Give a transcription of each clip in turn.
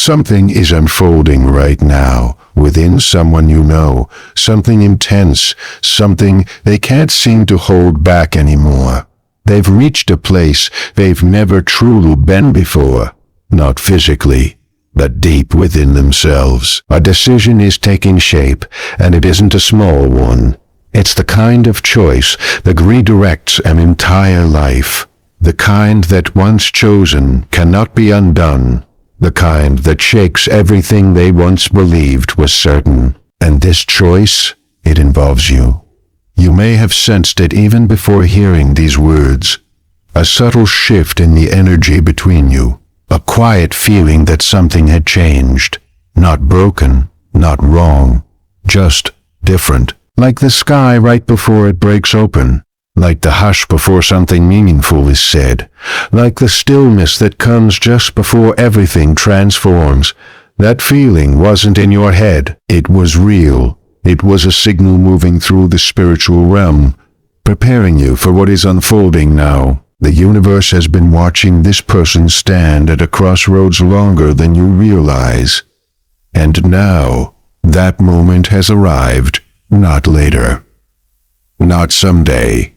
Something is unfolding right now, within someone you know, something intense, something they can't seem to hold back anymore. They've reached a place they've never truly been before, not physically, but deep within themselves. A decision is taking shape, and it isn't a small one. It's the kind of choice that redirects an entire life. The kind that once chosen cannot be undone. The kind that shakes everything they once believed was certain. And this choice, it involves you. You may have sensed it even before hearing these words. A subtle shift in the energy between you. A quiet feeling that something had changed. Not broken, not wrong, just different. Like the sky right before it breaks open. Like the hush before something meaningful is said. Like the stillness that comes just before everything transforms. That feeling wasn't in your head. It was real. It was a signal moving through the spiritual realm, preparing you for what is unfolding now. The universe has been watching this person stand at a crossroads longer than you realize. And now, that moment has arrived, not later. Not someday.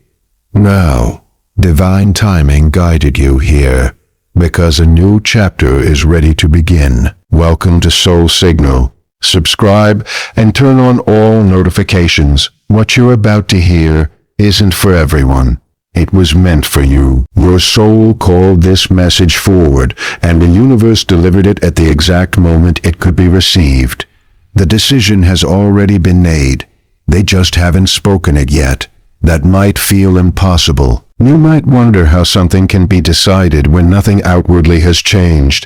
Now, divine timing guided you here, because a new chapter is ready to begin. Welcome to Soul Signal. Subscribe and turn on all notifications. What you're about to hear isn't for everyone. It was meant for you. Your soul called this message forward, and the universe delivered it at the exact moment it could be received. The decision has already been made. They just haven't spoken it yet. That might feel impossible. You might wonder how something can be decided when nothing outwardly has changed,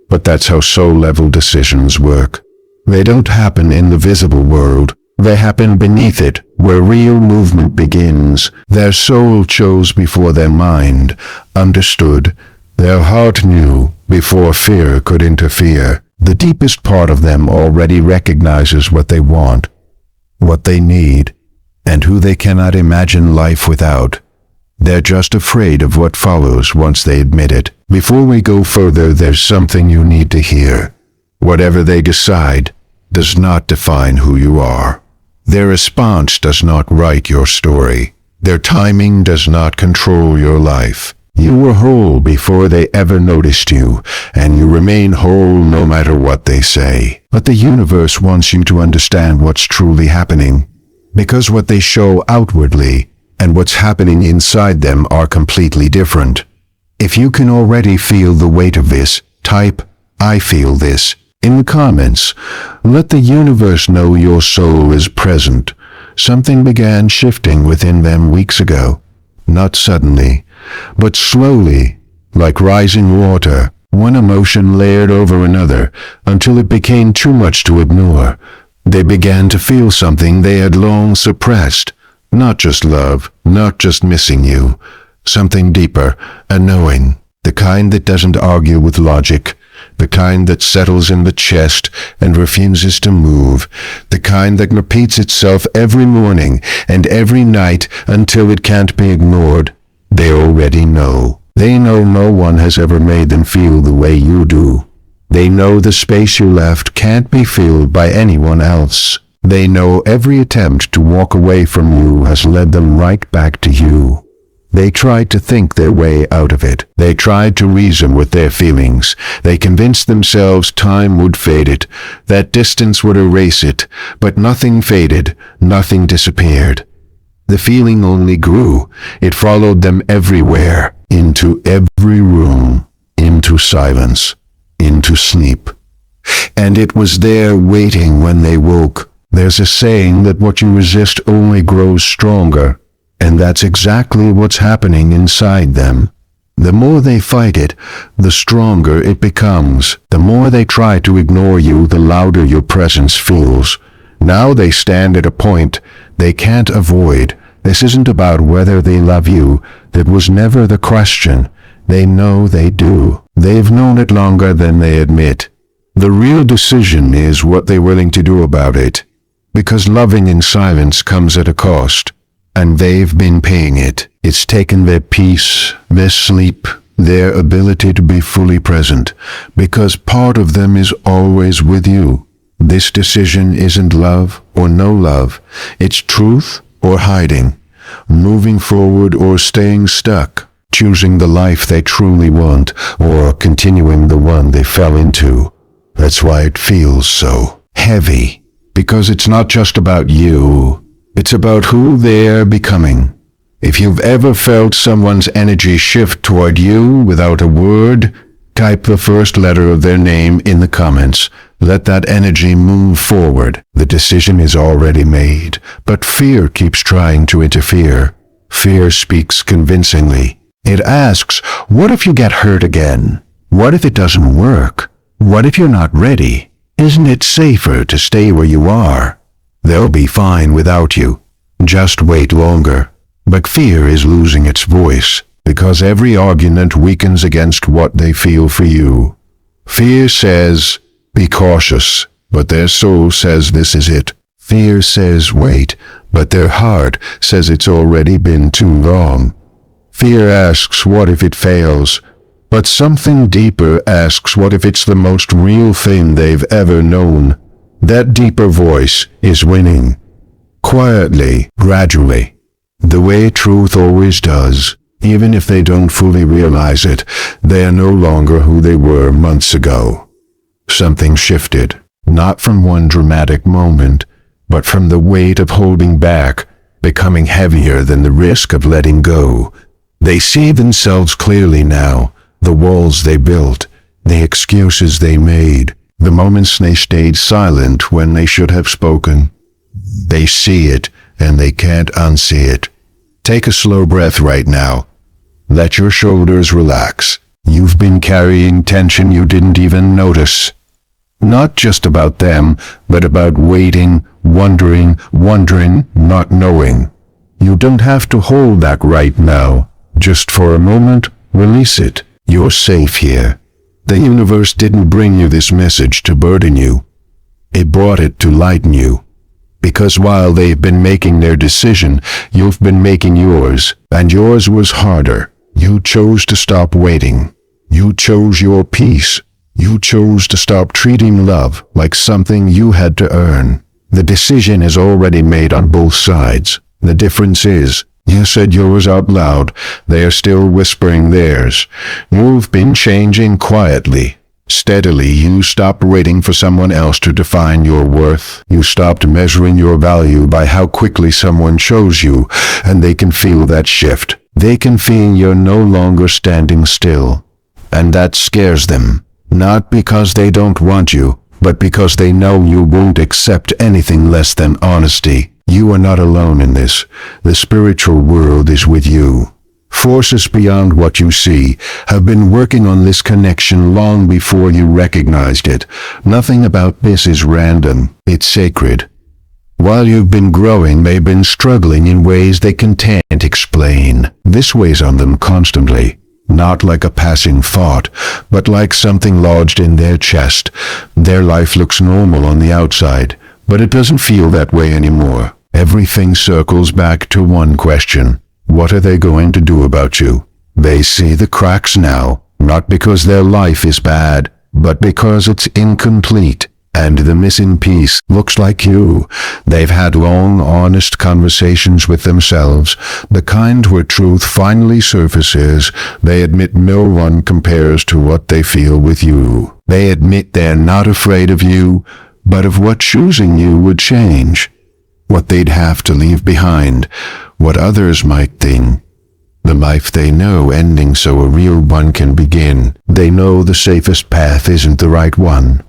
but that's how soul-level decisions work. They don't happen in the visible world. They happen beneath it, where real movement begins. Their soul chose before their mind understood. Their heart knew before fear could interfere. The deepest part of them already recognizes what they want, what they need, and who they cannot imagine life without. They're just afraid of what follows once they admit it. Before we go further, there's something you need to hear. Whatever they decide does not define who you are. Their response does not write your story. Their timing does not control your life. You were whole before they ever noticed you, and you remain whole no matter what they say. But the universe wants you to understand what's truly happening, because what they show outwardly and what's happening inside them are completely different. If you can already feel the weight of this, type, "I feel this," in the comments. Let the universe know your soul is present. Something began shifting within them weeks ago. Not suddenly, but slowly, like rising water, one emotion layered over another, until it became too much to ignore. They began to feel something they had long suppressed. Not just love, not just missing you. Something deeper, a knowing. The kind that doesn't argue with logic. The kind that settles in the chest and refuses to move. The kind that repeats itself every morning and every night until it can't be ignored. They already know. They know no one has ever made them feel the way you do. They know the space you left can't be filled by anyone else. They know every attempt to walk away from you has led them right back to you. They tried to think their way out of it. They tried to reason with their feelings. They convinced themselves time would fade it, that distance would erase it, but nothing faded, nothing disappeared. The feeling only grew. It followed them everywhere, into every room, into silence, into sleep. And it was there waiting when they woke. There's a saying that what you resist only grows stronger, and that's exactly what's happening inside them. The more they fight it, the stronger it becomes. The more they try to ignore you, the louder your presence feels. Now they stand at a point they can't avoid. This isn't about whether they love you. That was never the question. They know they do. They've known it longer than they admit. The real decision is what they're willing to do about it. Because loving in silence comes at a cost. And they've been paying it. It's taken their peace, their sleep, their ability to be fully present, because part of them is always with you. This decision isn't love or no love. It's truth or hiding, moving forward or staying stuck, choosing the life they truly want or continuing the one they fell into. That's why it feels so heavy, because it's not just about you. It's about who they're becoming. If you've ever felt someone's energy shift toward you without a word, type the first letter of their name in the comments. Let that energy move forward. The decision is already made, but fear keeps trying to interfere. Fear speaks convincingly. It asks, what if you get hurt again? What if it doesn't work? What if you're not ready? Isn't it safer to stay where you are? They'll be fine without you. Just wait longer. But fear is losing its voice, because every argument weakens against what they feel for you. Fear says, be cautious, but their soul says this is it. Fear says wait, but their heart says it's already been too long. Fear asks what if it fails, but something deeper asks what if it's the most real thing they've ever known. That deeper voice is winning. Quietly, gradually. The way truth always does. Even if they don't fully realize it, they are no longer who they were months ago. Something shifted, not from one dramatic moment, but from the weight of holding back, becoming heavier than the risk of letting go. They see themselves clearly now, the walls they built, the excuses they made, the moments they stayed silent when they should have spoken. They see it, and they can't unsee it. Take a slow breath right now. Let your shoulders relax. You've been carrying tension you didn't even notice. Not just about them, but about waiting, wondering, not knowing. You don't have to hold that right now. Just for a moment, release it. You're safe here. The universe didn't bring you this message to burden you. It brought it to lighten you. Because while they've been making their decision, you've been making yours, and yours was harder. You chose to stop waiting. You chose your peace. You chose to stop treating love like something you had to earn. The decision is already made on both sides. The difference is, you said yours out loud, they are still whispering theirs. You've been changing quietly. Steadily, you stopped waiting for someone else to define your worth. You stopped measuring your value by how quickly someone chose you, and they can feel that shift. They can feel you're no longer standing still. And that scares them. Not because they don't want you, but because they know you won't accept anything less than honesty. You are not alone in this. The spiritual world is with you. Forces beyond what you see have been working on this connection long before you recognized it. Nothing about this is random. It's sacred. While you've been growing, they've been struggling in ways they can't explain. This weighs on them constantly. Not like a passing thought, but like something lodged in their chest. Their life looks normal on the outside, but it doesn't feel that way anymore. Everything circles back to one question. What are they going to do about you? They see the cracks now, not because their life is bad, but because it's incomplete. And the missing piece looks like you. They've had long, honest conversations with themselves, the kind where truth finally surfaces. They admit no one compares to what they feel with you. They admit they're not afraid of you, but of what choosing you would change. What they'd have to leave behind, what others might think. The life they know ending so a real one can begin. They know the safest path isn't the right one.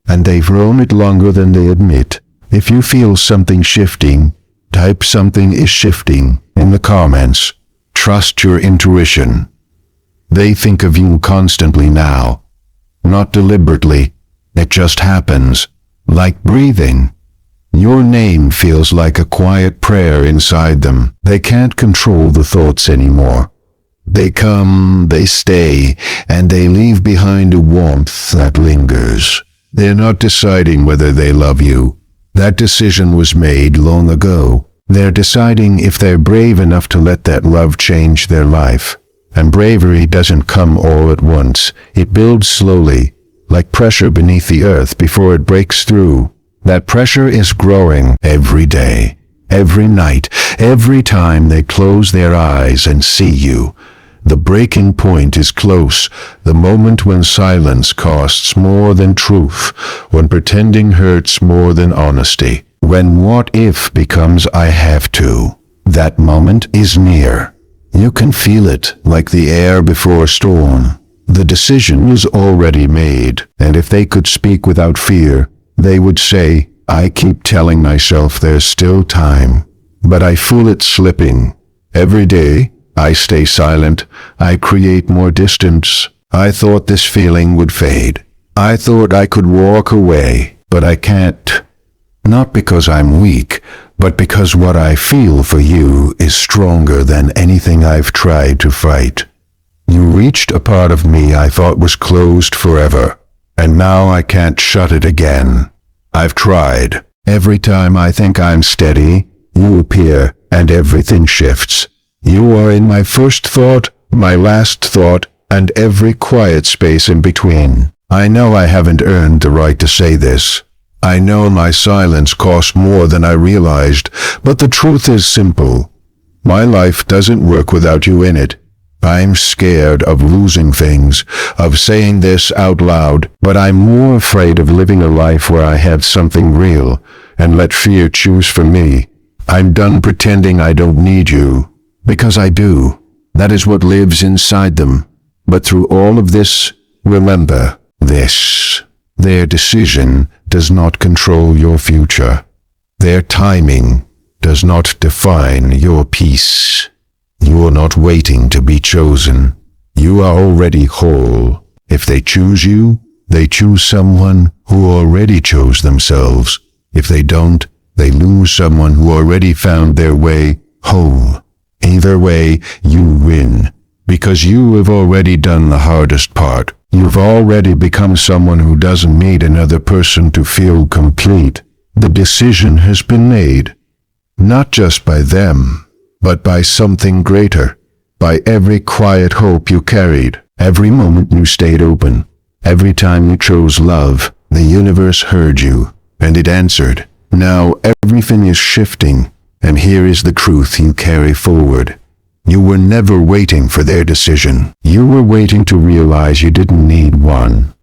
And they've known it longer than they admit. If you feel something shifting, type something is shifting in the comments. Trust your intuition. They think of you constantly now. Not deliberately. It just happens. Like breathing. Your name feels like a quiet prayer inside them. They can't control the thoughts anymore. They come, they stay, and they leave behind a warmth that lingers. They're not deciding whether they love you. That decision was made long ago. They're deciding if they're brave enough to let that love change their life. And bravery doesn't come all at once. It builds slowly, like pressure beneath the earth before it breaks through. That pressure is growing every day, every night, every time they close their eyes and see you. The breaking point is close, the moment when silence costs more than truth, when pretending hurts more than honesty, when what if becomes I have to. That moment is near. You can feel it, like the air before a storm. The decision was already made, and if they could speak without fear, they would say, I keep telling myself there's still time, but I feel it slipping. Every day, I stay silent. I create more distance. I thought this feeling would fade. I thought I could walk away, but I can't. Not because I'm weak, but because what I feel for you is stronger than anything I've tried to fight. You reached a part of me I thought was closed forever, and now I can't shut it again. I've tried. Every time I think I'm steady, you appear, and everything shifts. You are in my first thought, my last thought, and every quiet space in between. I know I haven't earned the right to say this. I know my silence cost more than I realized, but the truth is simple. My life doesn't work without you in it. I'm scared of losing things, of saying this out loud, but I'm more afraid of living a life where I have something real, and let fear choose for me. I'm done pretending I don't need you. Because I do. That is what lives inside them. But through all of this, remember this. Their decision does not control your future. Their timing does not define your peace. You are not waiting to be chosen. You are already whole. If they choose you, they choose someone who already chose themselves. If they don't, they lose someone who already found their way whole. Either way, you win, because you have already done the hardest part. You've already become someone who doesn't need another person to feel complete. The decision has been made, not just by them, but by something greater, by every quiet hope you carried, every moment you stayed open, every time you chose love. The universe heard you, and it answered. Now everything is shifting. And here is the truth you carry forward. You were never waiting for their decision. You were waiting to realize you didn't need one.